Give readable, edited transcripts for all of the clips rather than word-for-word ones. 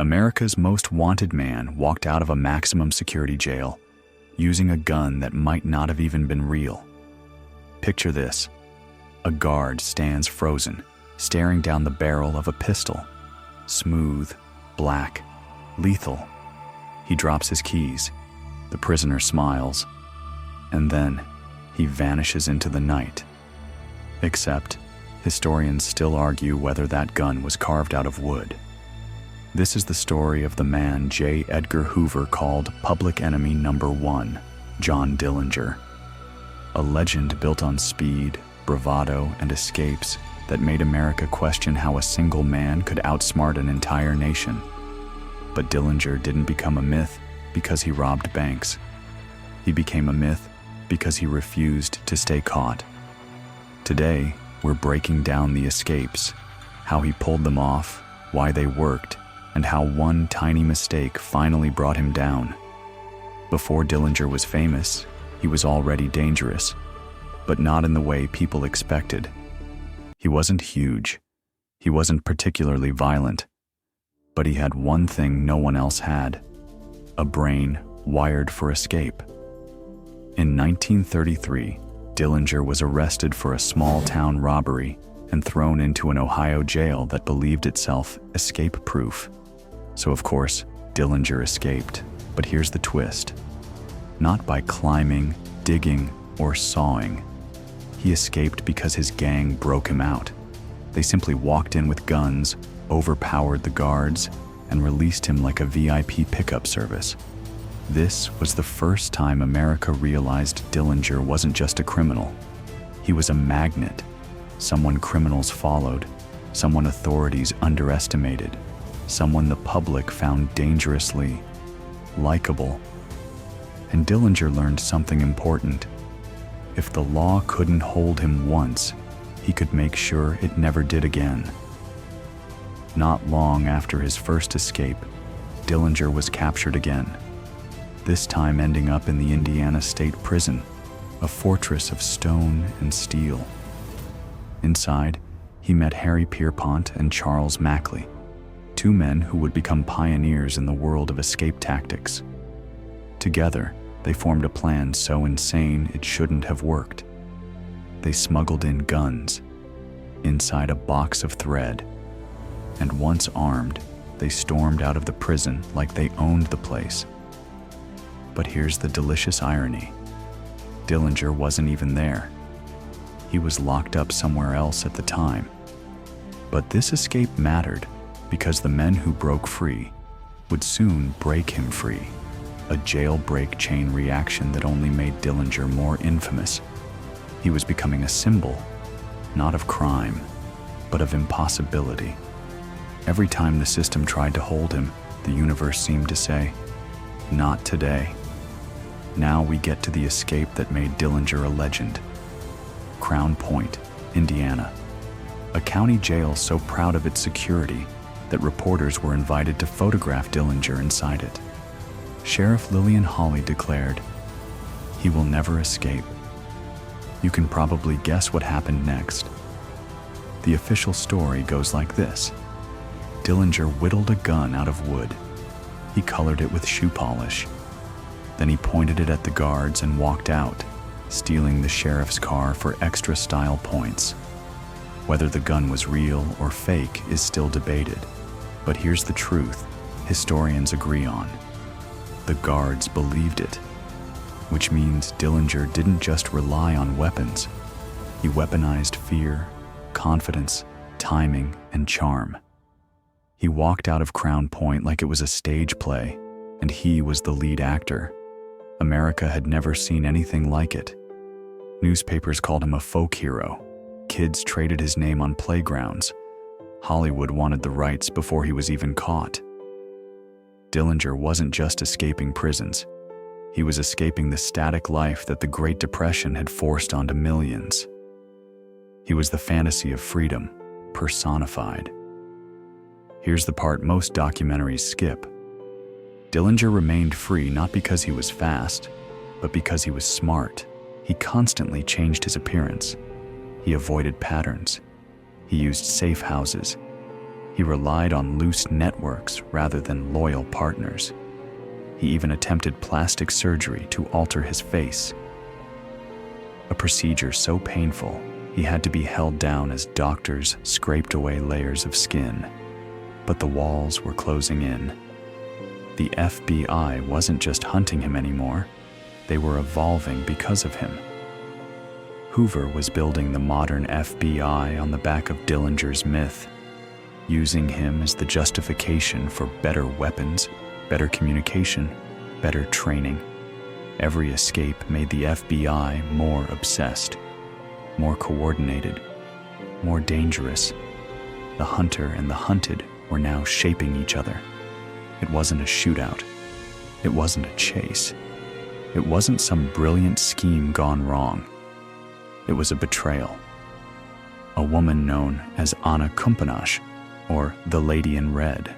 America's most wanted man walked out of a maximum security jail using a gun that might not have even been real. Picture this. A guard stands frozen, staring down the barrel of a pistol. Smooth, black, lethal. He drops his keys. The prisoner smiles. And then he vanishes into the night. Except, historians still argue whether that gun was carved out of wood. This is the story of the man J. Edgar Hoover called Public Enemy Number 1, John Dillinger. A legend built on speed, bravado, and escapes that made America question how a single man could outsmart an entire nation. But Dillinger didn't become a myth because he robbed banks. He became a myth because he refused to stay caught. Today, we're breaking down the escapes, how he pulled them off, why they worked, and how one tiny mistake finally brought him down. Before Dillinger was famous, he was already dangerous, but not in the way people expected. He wasn't huge. He wasn't particularly violent. But he had one thing no one else had: a brain wired for escape. In 1933, Dillinger was arrested for a small-town robbery and thrown into an Ohio jail that believed itself escape-proof. So of course, Dillinger escaped. But here's the twist. Not by climbing, digging, or sawing. He escaped because his gang broke him out. They simply walked in with guns, overpowered the guards, and released him like a VIP pickup service. This was the first time America realized Dillinger wasn't just a criminal. He was a magnet, someone criminals followed, someone authorities underestimated, someone the public found dangerously likable. And Dillinger learned something important. If the law couldn't hold him once, he could make sure it never did again. Not long after his first escape, Dillinger was captured again, this time ending up in the Indiana State Prison, a fortress of stone and steel. Inside, he met Harry Pierpont and Charles Mackley, two men who would become pioneers in the world of escape tactics. Together, they formed a plan so insane it shouldn't have worked. They smuggled in guns inside a box of thread, and once armed, they stormed out of the prison like they owned the place. But here's the delicious irony. Dillinger wasn't even there. He was locked up somewhere else at the time. But this escape mattered because the men who broke free would soon break him free. A jailbreak chain reaction that only made Dillinger more infamous. He was becoming a symbol, not of crime, but of impossibility. Every time the system tried to hold him, the universe seemed to say, "Not today." Now we get to the escape that made Dillinger a legend. Crown Point, Indiana. A county jail so proud of its security that reporters were invited to photograph Dillinger inside it. Sheriff Lillian Hawley declared, "He will never escape." You can probably guess what happened next. The official story goes like this. Dillinger whittled a gun out of wood. He colored it with shoe polish. Then he pointed it at the guards and walked out, stealing the sheriff's car for extra style points. Whether the gun was real or fake is still debated. But here's the truth historians agree on. The guards believed it, which means Dillinger didn't just rely on weapons. He weaponized fear, confidence, timing, and charm. He walked out of Crown Point like it was a stage play, and he was the lead actor. America had never seen anything like it. Newspapers called him a folk hero. Kids traded his name on playgrounds. Hollywood wanted the rights before he was even caught. Dillinger wasn't just escaping prisons. He was escaping the static life that the Great Depression had forced onto millions. He was the fantasy of freedom, personified. Here's the part most documentaries skip. Dillinger remained free not because he was fast, but because he was smart. He constantly changed his appearance. He avoided patterns. He used safe houses. He relied on loose networks rather than loyal partners. He even attempted plastic surgery to alter his face. A procedure so painful, he had to be held down as doctors scraped away layers of skin. But the walls were closing in. The FBI wasn't just hunting him anymore, they were evolving because of him. Hoover was building the modern FBI on the back of Dillinger's myth, using him as the justification for better weapons, better communication, better training. Every escape made the FBI more obsessed, more coordinated, more dangerous. The hunter and the hunted were now shaping each other. It wasn't a shootout. It wasn't a chase. It wasn't some brilliant scheme gone wrong. It was a betrayal. A woman known as Anna Kumpanash, or the Lady in Red,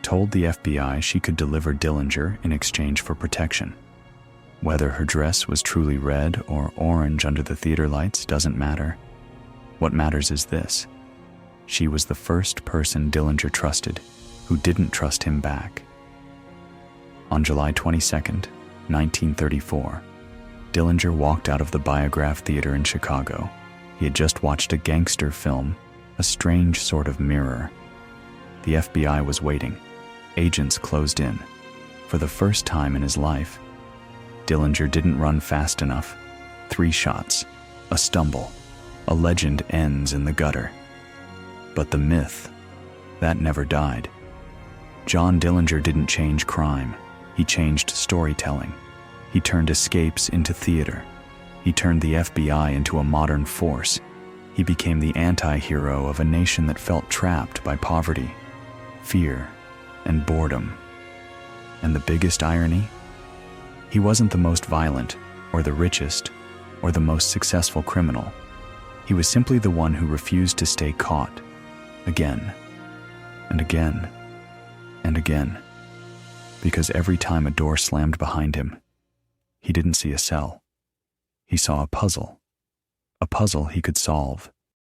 told the FBI she could deliver Dillinger in exchange for protection. Whether her dress was truly red or orange under the theater lights doesn't matter. What matters is this: she was the first person Dillinger trusted who didn't trust him back. On July 22nd, 1934, Dillinger walked out of the Biograph Theater in Chicago. He had just watched a gangster film, a strange sort of mirror. The FBI was waiting. Agents closed in. For the first time in his life, Dillinger didn't run fast enough. 3 shots, a stumble, a legend ends in the gutter. But the myth, that never died. John Dillinger didn't change crime. He changed storytelling. He turned escapes into theater. He turned the FBI into a modern force. He became the anti-hero of a nation that felt trapped by poverty, fear, and boredom. And the biggest irony? He wasn't the most violent, or the richest, or the most successful criminal. He was simply the one who refused to stay caught, again, and again, and again. Because every time a door slammed behind him, he didn't see a cell. He saw a puzzle he could solve.